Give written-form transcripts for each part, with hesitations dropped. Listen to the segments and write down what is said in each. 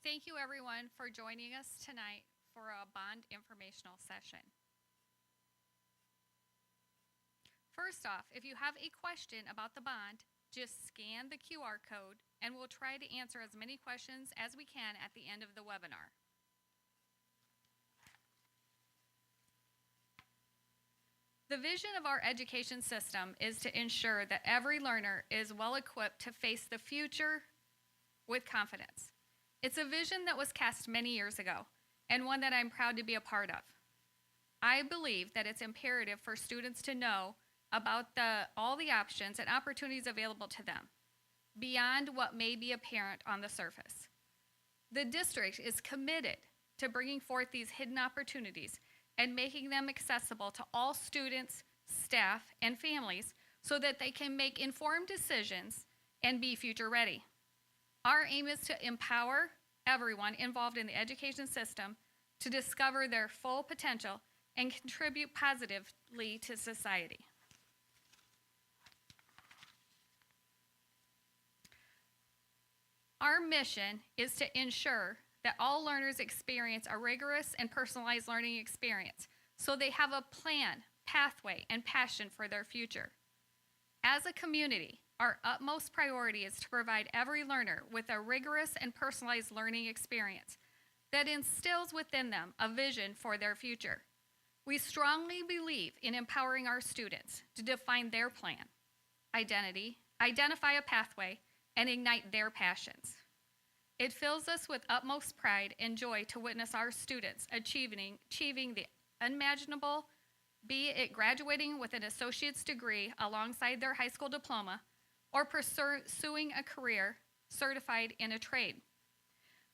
Thank you everyone for joining us tonight for a bond informational session. First off, if you have a question about the bond, just scan the QR code and we'll try to answer as many questions as we can at the end of the webinar. The vision of our education system is to ensure that every learner is well equipped to face the future with confidence. It's a vision that was cast many years ago and one that I'm proud to be a part of. I believe that it's imperative for students to know about all the options and opportunities available to them beyond what may be apparent on the surface. The district is committed to bringing forth these hidden opportunities and making them accessible to all students, staff, and families so that they can make informed decisions and be future ready. Our aim is to empower everyone involved in the education system to discover their full potential and contribute positively to society. Our mission is to ensure that all learners experience a rigorous and personalized learning experience so they have a plan, pathway, and passion for their future. As a community, our utmost priority is to provide every learner with a rigorous and personalized learning experience that instills within them a vision for their future. We strongly believe in empowering our students to define their plan, identity, identify a pathway, and ignite their passions. It fills us with utmost pride and joy to witness our students achieving the unimaginable, be it graduating with an associate's degree alongside their high school diploma, or pursuing a career certified in a trade.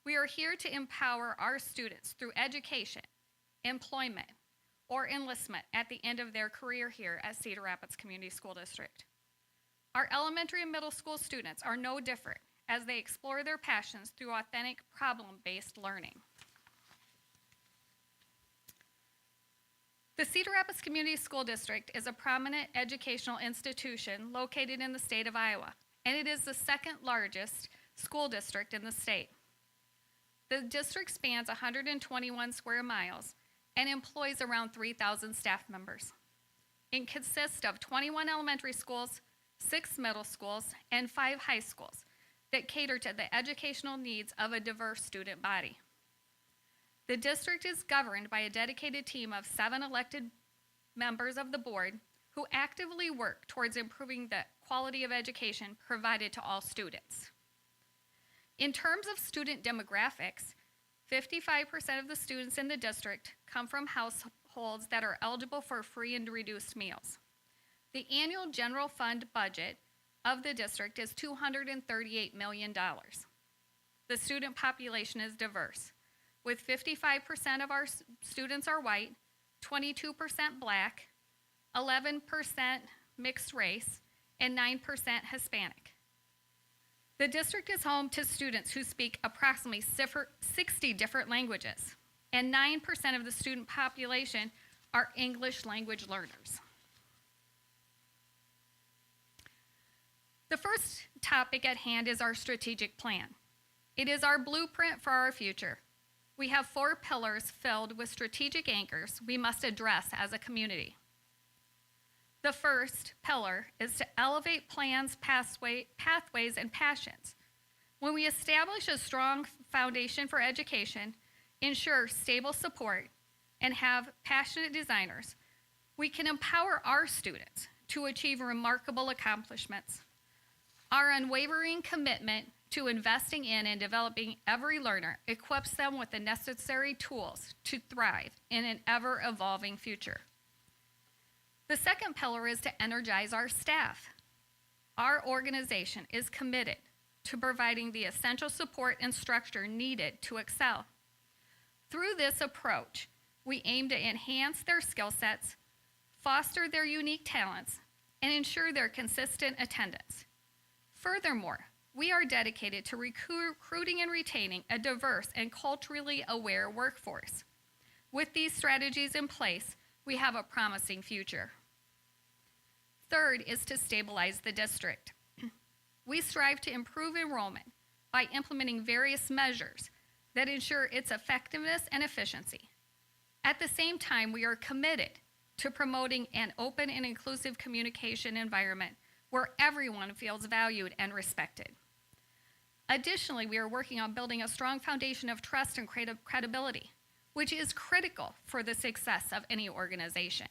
We are here to empower our students through education, employment, or enlistment at the end of their career here at Cedar Rapids Community School District. Our elementary and middle school students are no different as they explore their passions through authentic problem-based learning. The Cedar Rapids Community School District is a prominent educational institution located in the state of Iowa, and it is the second largest school district in the state. The district spans 121 square miles and employs around 3,000 staff members. It consists of 21 elementary schools, 6 middle schools, and 5 high schools that cater to the educational needs of a diverse student body. The district is governed by a dedicated team of 7 elected members of the board who actively work towards improving the quality of education provided to all students. In terms of student demographics, 55% of the students in the district come from households that are eligible for free and reduced meals. The annual general fund budget of the district is $238 million. The student population is diverse, with 55% of our students are white, 22% black, 11% mixed race, and 9% Hispanic. The district is home to students who speak approximately 60 different languages, and 9% of the student population are English language learners. The first topic at hand is our strategic plan. It is our blueprint for our future. We have 4 pillars filled with strategic anchors we must address as a community. The first pillar is to elevate plans, pathways, and passions. When we establish a strong foundation for education, ensure stable support, and have passionate designers, we can empower our students to achieve remarkable accomplishments. Our unwavering commitment to investing in and developing every learner equips them with the necessary tools to thrive in an ever-evolving future. The second pillar is to energize our staff. Our organization is committed to providing the essential support and structure needed to excel. Through this approach, we aim to enhance their skill sets, foster their unique talents, and ensure their consistent attendance. Furthermore, we are dedicated to recruiting and retaining a diverse and culturally aware workforce. With these strategies in place, we have a promising future. Third is to stabilize the district. We strive to improve enrollment by implementing various measures that ensure its effectiveness and efficiency. At the same time, we are committed to promoting an open and inclusive communication environment where everyone feels valued and respected. Additionally, we are working on building a strong foundation of trust and credibility, which is critical for the success of any organization.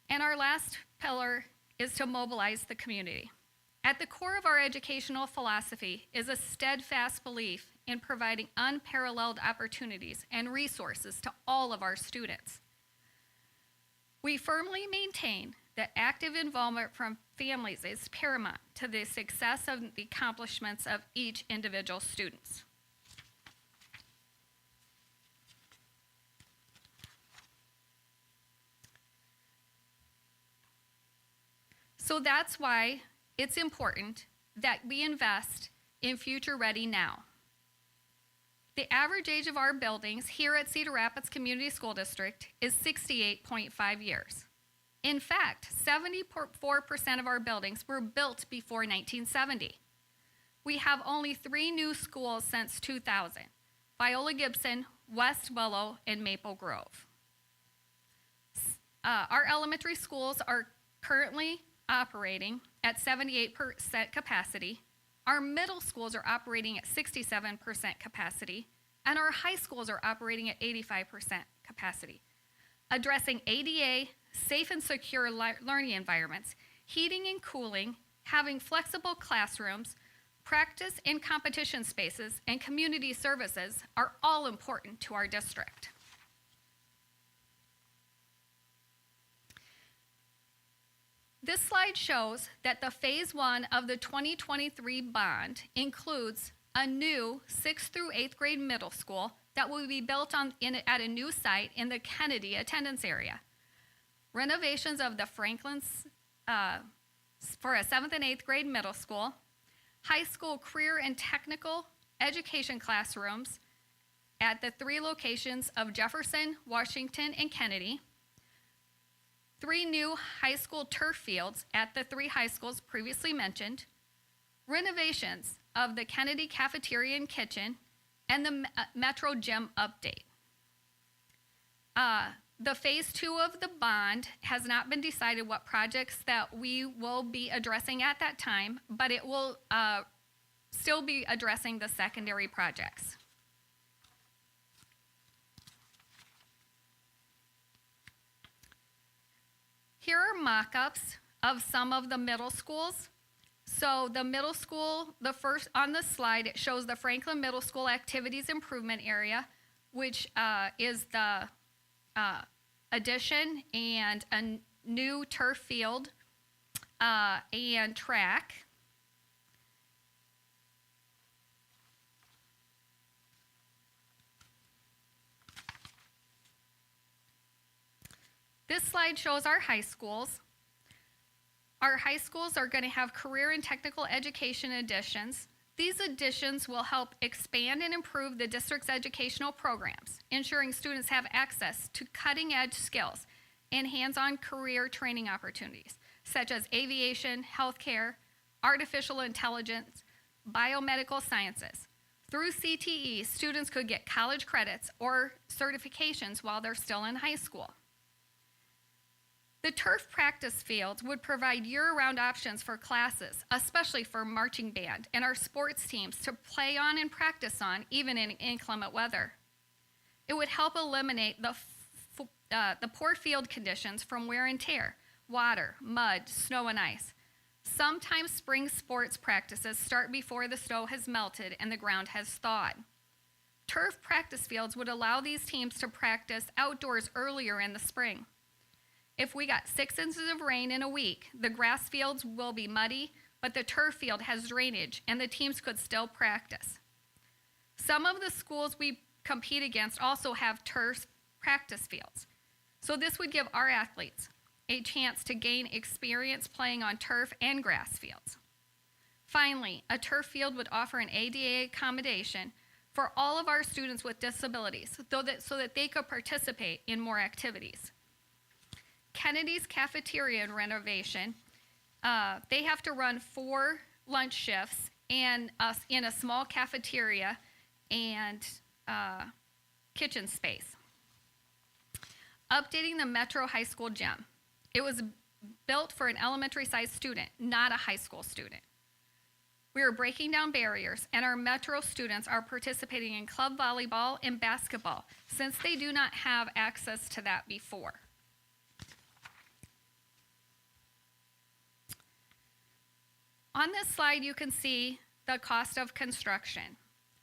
And our last pillar is to mobilize the community. At the core of our educational philosophy is a steadfast belief in providing unparalleled opportunities and resources to all of our students. We firmly maintain that active involvement from families is paramount to the success of the accomplishments of each individual student. So that's why it's important that we invest in Future Ready now. The average age of our buildings here at Cedar Rapids Community School District is 68.5 years. In fact, 74% of our buildings were built before 1970. We have only 3 new schools since 2000, Viola Gibson, West Willow, and Maple Grove. Our elementary schools are currently operating at 78% capacity. Our middle schools are operating at 67% capacity, and our high schools are operating at 85% capacity, addressing ADA, safe and secure learning environments, heating and cooling, having flexible classrooms, practice and competition spaces, and community services are all important to our district. This slide shows that the Phase 1 of the 2023 bond includes a new 6th through 8th grade middle school that will be built at a new site in the Kennedy attendance area. Renovations of the Franklin's for a 7th and 8th grade middle school, high school career and technical education classrooms at the 3 locations of Jefferson, Washington, and Kennedy, 3 new high school turf fields at the 3 high schools previously mentioned, renovations of the Kennedy cafeteria and kitchen, and the Metro Gym update. The Phase 2 of the bond has not been decided what projects that we will be addressing at that time, but it will still be addressing the secondary projects. Here are mock-ups of some of the middle schools. So the middle school, the first on the slide, it shows the Franklin Middle School Activities Improvement Area, which is the addition and a new turf field and track. This slide shows our high schools. Our high schools are going to have career and technical education additions. These additions will help expand and improve the district's educational programs, ensuring students have access to cutting-edge skills and hands-on career training opportunities, such as aviation, healthcare, artificial intelligence, biomedical sciences. Through CTE, students could get college credits or certifications while they're still in high school. The turf practice fields would provide year-round options for classes, especially for marching band and our sports teams to play on and practice on, even in inclement weather. It would help eliminate the poor field conditions from wear and tear, water, mud, snow, and ice. Sometimes spring sports practices start before the snow has melted and the ground has thawed. Turf practice fields would allow these teams to practice outdoors earlier in the spring. If we got 6 inches of rain in a week, the grass fields will be muddy, but the turf field has drainage and the teams could still practice. Some of the schools we compete against also have turf practice fields. So this would give our athletes a chance to gain experience playing on turf and grass fields. Finally, a turf field would offer an ADA accommodation for all of our students with disabilities so that they could participate in more activities. Kennedy's cafeteria renovation, they have to run 4 lunch shifts and in a small cafeteria and kitchen space. Updating the Metro High School gym. It was built for an elementary-sized student, not a high school student. We are breaking down barriers, and our Metro students are participating in club volleyball and basketball since they do not have access to that before. On this slide, you can see the cost of construction.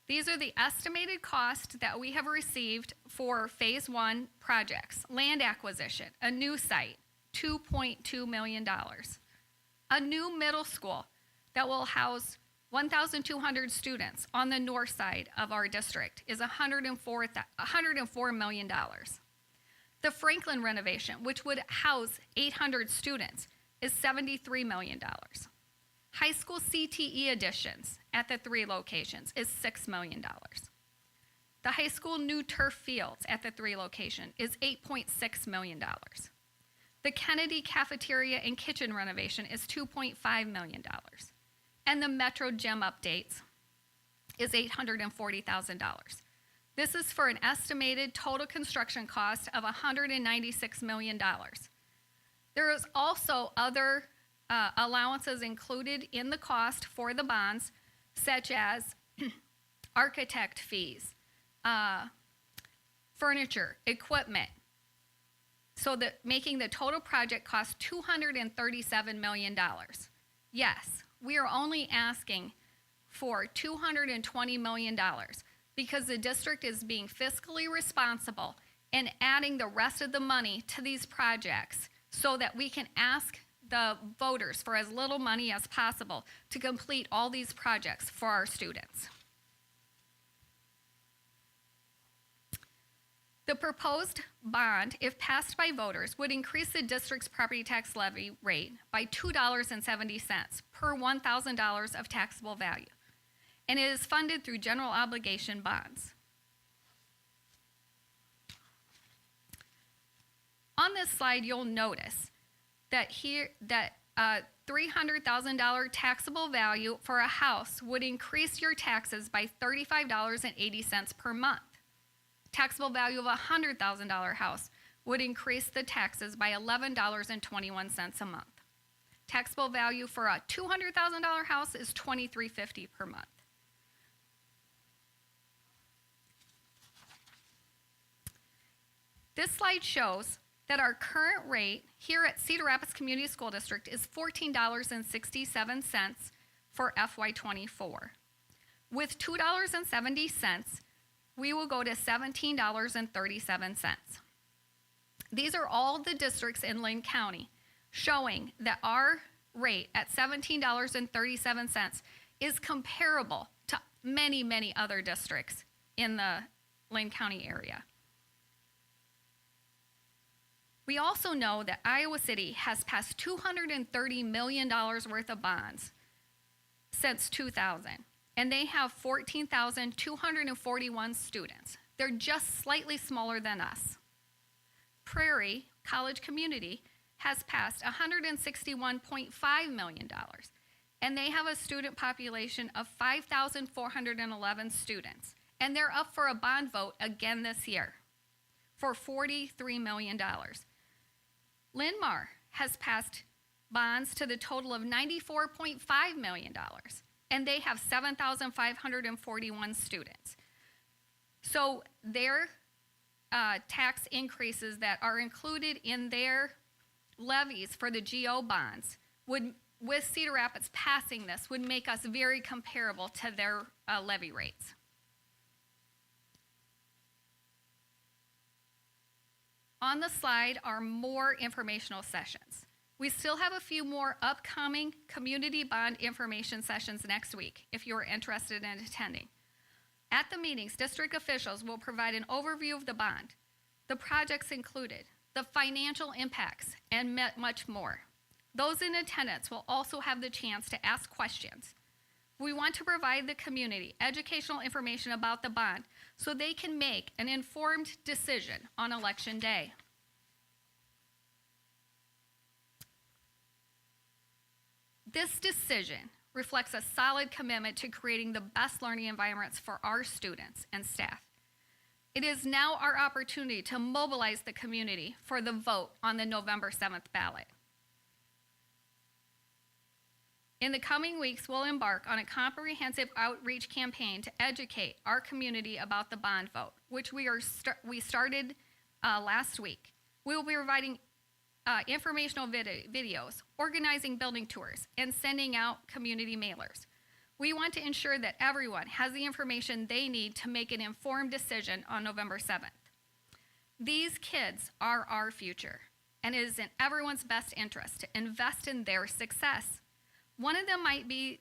These are the estimated costs that we have received for Phase 1 projects. Land acquisition, a new site, $2.2 million. A new middle school that will house 1,200 students on the north side of our district is $104 million. The Franklin renovation, which would house 800 students, is $73 million. High school CTE additions at the 3 locations is $6 million. The high school new turf fields at the 3 locations is $8.6 million. The Kennedy cafeteria and kitchen renovation is $2.5 million. And the Metro gym updates is $840,000. This is for an estimated total construction cost of $196 million. There is also other allowances included in the cost for the bonds, such as architect fees, furniture, equipment, so that making the total project cost $237 million. Yes, we are only asking for $220 million because the district is being fiscally responsible and adding the rest of the money to these projects so that we can ask the voters for as little money as possible to complete all these projects for our students. The proposed bond, if passed by voters, would increase the district's property tax levy rate by $2.70 per $1,000 of taxable value, and it is funded through general obligation bonds. On this slide, you'll notice that $300,000 taxable value for a house would increase your taxes by $35.80 per month. Taxable value of a $100,000 house would increase the taxes by $11.21 a month. Taxable value for a $200,000 house is $23.50 per month. This slide shows that our current rate here at Cedar Rapids Community School District is $14.67 for FY24. With $2.70, we will go to $17.37. These are all the districts in Linn County, showing that our rate at $17.37 is comparable to many, many other districts in the Linn County area. We also know that Iowa City has passed $230 million worth of bonds since 2000, and they have 14,241 students. They're just slightly smaller than us. Prairie College Community has passed $161.5 million, and they have a student population of 5,411 students, and they're up for a bond vote again this year for $43 million. Linn-Mar has passed bonds to the total of $94.5 million, and they have 7,541 students. So their tax increases that are included in their levies for the GO bonds would, with Cedar Rapids passing this, would make us very comparable to their levy rates. On the slide are more informational sessions. We still have a few more upcoming community bond information sessions next week if you are interested in attending. At the meetings, district officials will provide an overview of the bond, the projects included, the financial impacts, and much more. Those in attendance will also have the chance to ask questions. We want to provide the community educational information about the bond so they can make an informed decision on Election Day. This decision reflects a solid commitment to creating the best learning environments for our students and staff. It is now our opportunity to mobilize the community for the vote on the November 7th ballot. In the coming weeks, we'll embark on a comprehensive outreach campaign to educate our community about the bond vote, which we started last week. We will be providing informational videos, organizing building tours, and sending out community mailers. We want to ensure that everyone has the information they need to make an informed decision on November 7th. These kids are our future, and it is in everyone's best interest to invest in their success. One of them might be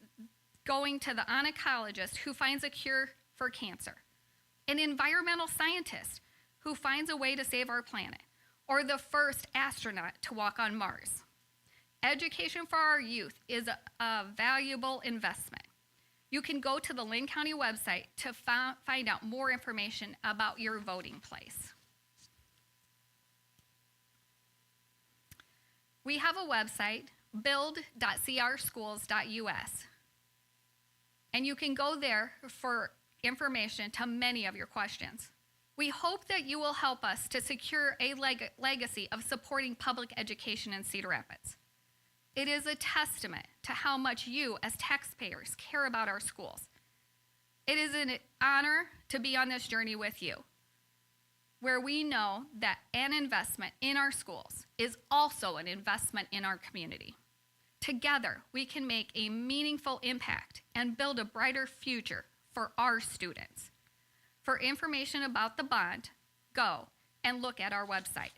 going to the oncologist who finds a cure for cancer, an environmental scientist who finds a way to save our planet, or the first astronaut to walk on Mars. Education for our youth is a valuable investment. You can go to the Linn County website to find out more information about your voting place. We have a website, build.crschools.us, and you can go there for information to many of your questions. We hope that you will help us to secure a legacy of supporting public education in Cedar Rapids. It is a testament to how much you as taxpayers care about our schools. It is an honor to be on this journey with you, where we know that an investment in our schools is also an investment in our community. Together, we can make a meaningful impact and build a brighter future for our students. For information about the bond, go and look at our website.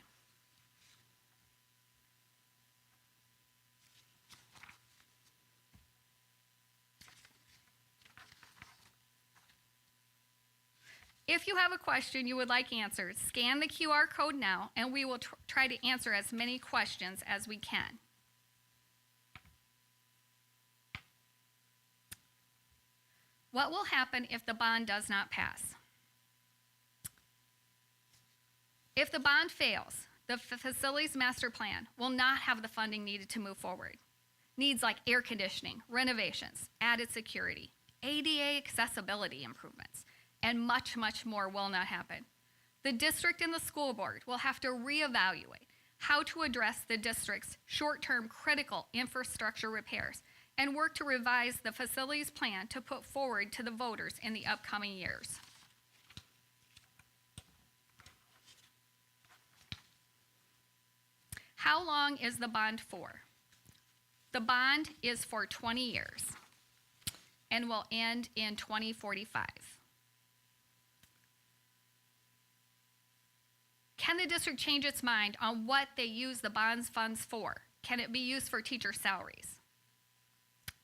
If you have a question you would like answered, scan the QR code now, and we will try to answer as many questions as we can. What will happen if the bond does not pass? If the bond fails, the facilities master plan will not have the funding needed to move forward. Needs like air conditioning, renovations, added security, ADA accessibility improvements, and much, much more will not happen. The district and the school board will have to reevaluate how to address the district's short-term critical infrastructure repairs and work to revise the facilities plan to put forward to the voters in the upcoming years. How long is the bond for? The bond is for 20 years and will end in 2045. Can the district change its mind on what they use the bonds funds for? Can it be used for teacher salaries?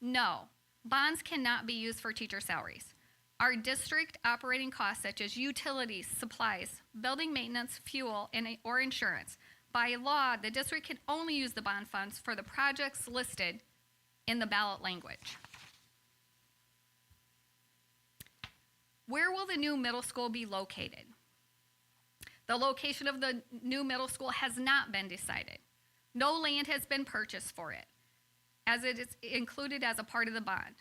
No, bonds cannot be used for teacher salaries. Our district operating costs such as utilities, supplies, building maintenance, fuel, or insurance, by law, the district can only use the bond funds for the projects listed in the ballot language. Where will the new middle school be located? The location of the new middle school has not been decided. No land has been purchased for it, as it is included as a part of the bond.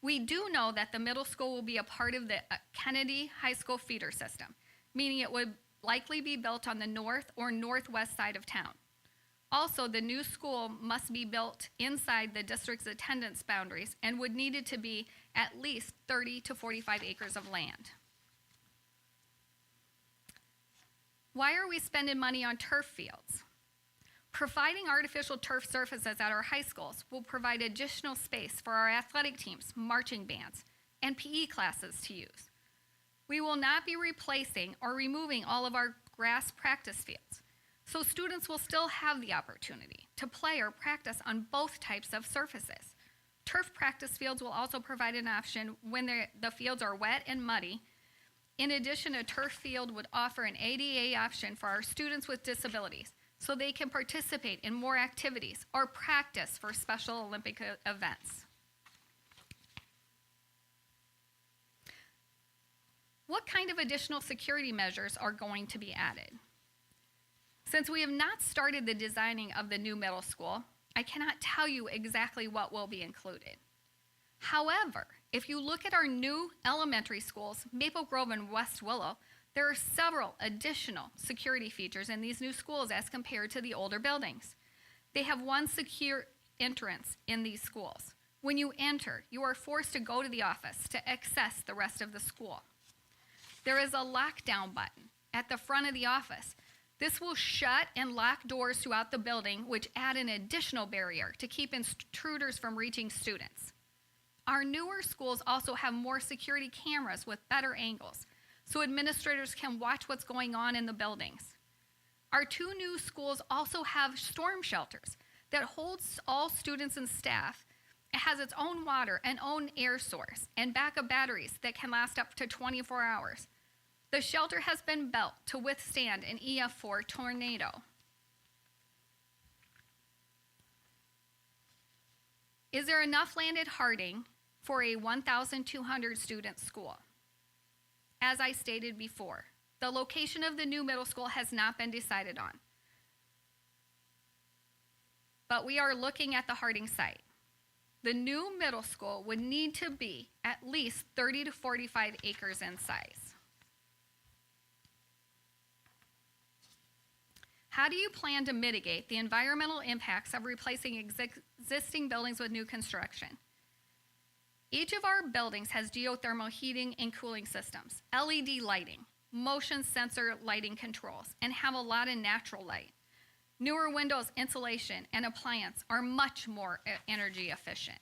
We do know that the middle school will be a part of the Kennedy High School feeder system, meaning it would likely be built on the north or northwest side of town. Also, the new school must be built inside the district's attendance boundaries and would need to be at least 30 to 45 acres of land. Why are we spending money on turf fields? Providing artificial turf surfaces at our high schools will provide additional space for our athletic teams, marching bands, and PE classes to use. We will not be replacing or removing all of our grass practice fields, so students will still have the opportunity to play or practice on both types of surfaces. Turf practice fields will also provide an option when the fields are wet and muddy. In addition, a turf field would offer an ADA option for our students with disabilities so they can participate in more activities or practice for Special Olympic events. What kind of additional security measures are going to be added? Since we have not started the designing of the new middle school, I cannot tell you exactly what will be included. However, if you look at our new elementary schools, Maple Grove and West Willow, there are several additional security features in these new schools as compared to the older buildings. They have one secure entrance in these schools. When you enter, you are forced to go to the office to access the rest of the school. There is a lockdown button at the front of the office. This will shut and lock doors throughout the building, which add an additional barrier to keep intruders from reaching students. Our newer schools also have more security cameras with better angles, so administrators can watch what's going on in the buildings. Our two new schools also have storm shelters that holds all students and staff. It has its own water and own air source and backup batteries that can last up to 24 hours. The shelter has been built to withstand an EF4 tornado. Is there enough land at Harding for a 1,200 student school? As I stated before, the location of the new middle school has not been decided on. But we are looking at the Harding site. The new middle school would need to be at least 30 to 45 acres in size. How do you plan to mitigate the environmental impacts of replacing existing buildings with new construction? Each of our buildings has geothermal heating and cooling systems, LED lighting, motion sensor lighting controls, and have a lot of natural light. Newer windows, insulation, and appliance are much more energy efficient.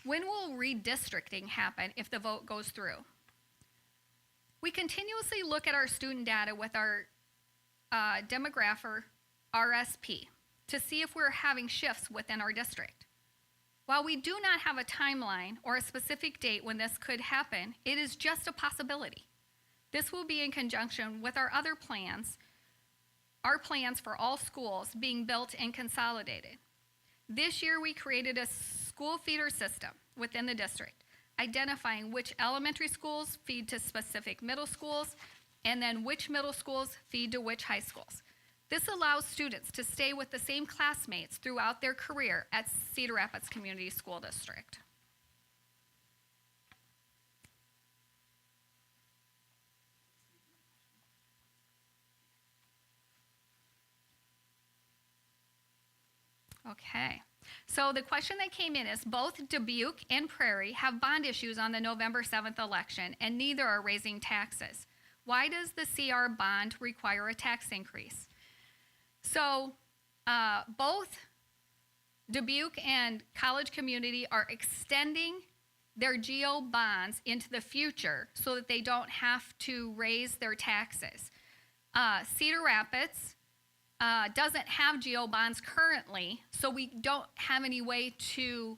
When will redistricting happen if the vote goes through? We continuously look at our student data with our demographer, RSP, to see if we're having shifts within our district. While we do not have a timeline or a specific date when this could happen, it is just a possibility. This will be in conjunction with our other plans, our plans for all schools being built and consolidated. This year we created a school feeder system within the district, identifying which elementary schools feed to specific middle schools, and then which middle schools feed to which high schools. This allows students to stay with the same classmates throughout their career at Cedar Rapids Community School District. Okay. So the question that came in is, both Dubuque and Prairie have bond issues on the November 7th election, and neither are raising taxes. Why does the CR bond require a tax increase? So both Dubuque and College Community are extending their GO bonds into the future so that they don't have to raise their taxes. Cedar Rapids doesn't have GO bonds currently, so we don't have any way to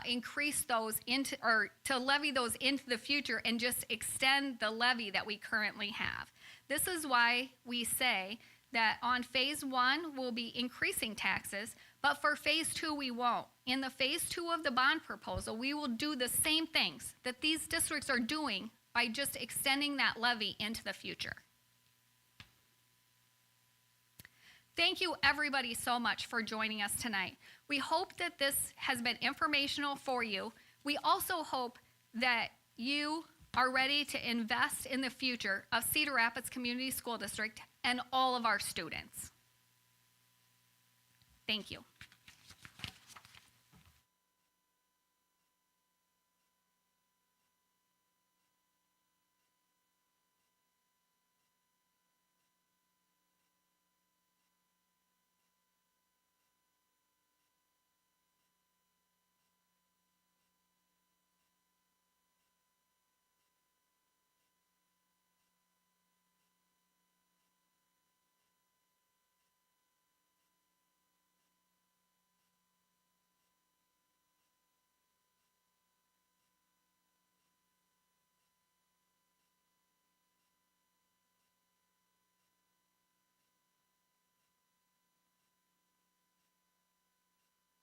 increase those into, or to levy those into the future and just extend the levy that we currently have. This is why we say that on phase 1, we'll be increasing taxes, but for phase 2, we won't. In the phase 2 of the bond proposal, we will do the same things that these districts are doing by just extending that levy into the future. Thank you everybody so much for joining us tonight. We hope that this has been informational for you. We also hope that you are ready to invest in the future of Cedar Rapids Community School District and all of our students. Thank you.